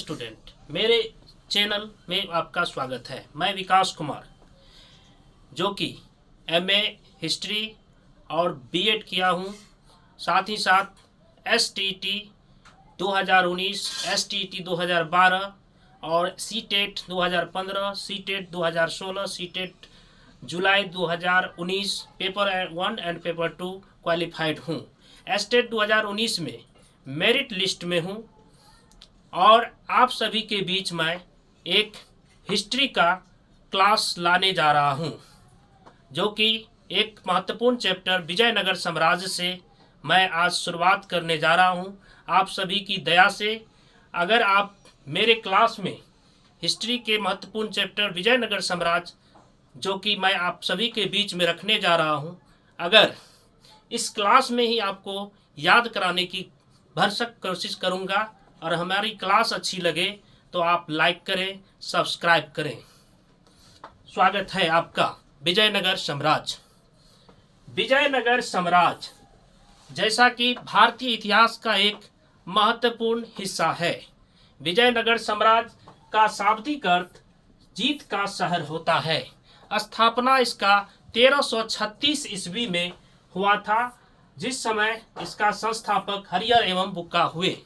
Student, मेरे channel में आपका स्वागत है। मैं विकास कुमार, जो कि एमए हिस्ट्री और बीएड किया हूँ। साथ ही साथ एसटीटी 2019, एसटीटी 2012 और CTET 2015, CTET 2016, CTET July 2019 paper 1 and paper 2 qualified हूँ। एसटेट 2019 में मेरिट लिस्ट में हूँ और आप सभी के बीच मैं एक हिस्ट्री का क्लास लाने जा रहा हूँ, जो कि एक महत्वपूर्ण चैप्टर विजयनगर साम्राज्य से मैं आज शुरुआत करने जा रहा हूँ। आप सभी की दया से अगर आप मेरे क्लास में हिस्ट्री के महत्वपूर्ण चैप्टर विजयनगर साम्राज्य, जो कि मैं आप सभी के बीच में रखने जा रहा हूँ, अगर इस क्लास में ही आपको याद कराने की भरसक कोशिश करूँगा और हमारी क्लास अच्छी लगे तो आप लाइक करें, सब्सक्राइब करें। स्वागत है आपका। विजयनगर साम्राज्य। विजयनगर साम्राज्य जैसा कि भारतीय इतिहास का एक महत्वपूर्ण हिस्सा है। विजयनगर साम्राज्य का शाब्दिक अर्थ जीत का शहर होता है। स्थापना इसका 1336 ईस्वी में हुआ था, जिस समय इसका संस्थापक हरिहर एवं बुक्का हुए।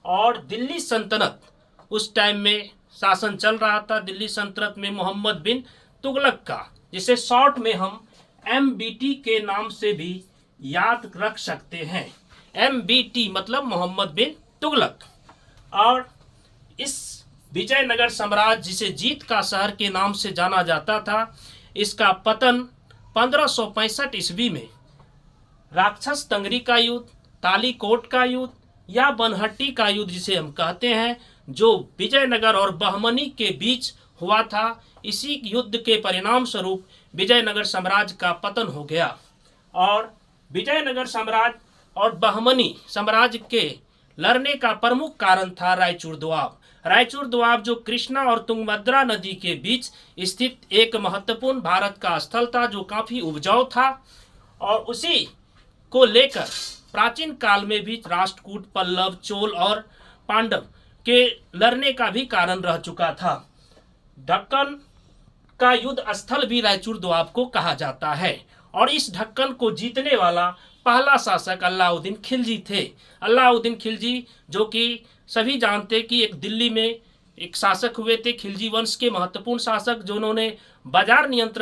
और दिल्ली सल्तनत उस टाइम में शासन चल रहा था। दिल्ली सल्तनत में मोहम्मद बिन तुगलक का, जिसे शॉर्ट में हम MBT के नाम से भी याद रख सकते हैं। MBT मतलब मोहम्मद बिन तुगलक। और इस विजयनगर साम्राज्य, जिसे जीत का शहर के नाम से जाना जाता था, इसका पतन 1565 ईस्वी में राक्षस तंगरी का युद्ध, तालीकोट का युद्ध या बनहट्टी का युद्ध जिसे हम कहते हैं, जो विजयनगर और बहमनी के बीच हुआ था, इसी युद्ध के परिणाम स्वरूप विजयनगर साम्राज्य का पतन हो गया। और विजयनगर साम्राज्य और बहमनी साम्राज्य के लड़ने का प्रमुख कारण था रायचूर दोआब। रायचूर दोआब जो कृष्णा और तुंगभद्रा नदी के बीच स्थित एक महत्वपूर्ण भारत का स्थल था, जो काफी उपजाऊ था, और उसी को लेकर प्राचीन काल में भी राष्ट्रकूट, पल्लव, चोल और पांडव के लड़ने का भी कारण रह चुका था। ढक्कन का युद्ध स्थल भी रायचूर दोआब को कहा जाता है। और इस ढक्कन को जीतने वाला पहला शासक अलाउद्दीन खिलजी थे। अलाउद्दीन खिलजी, जो कि सभी जानते कि एक दिल्ली में एक शासक हुए थे, खिलजी वंश के महत्वपूर्ण शासक, जिन्होंने बाजार नियंत्रण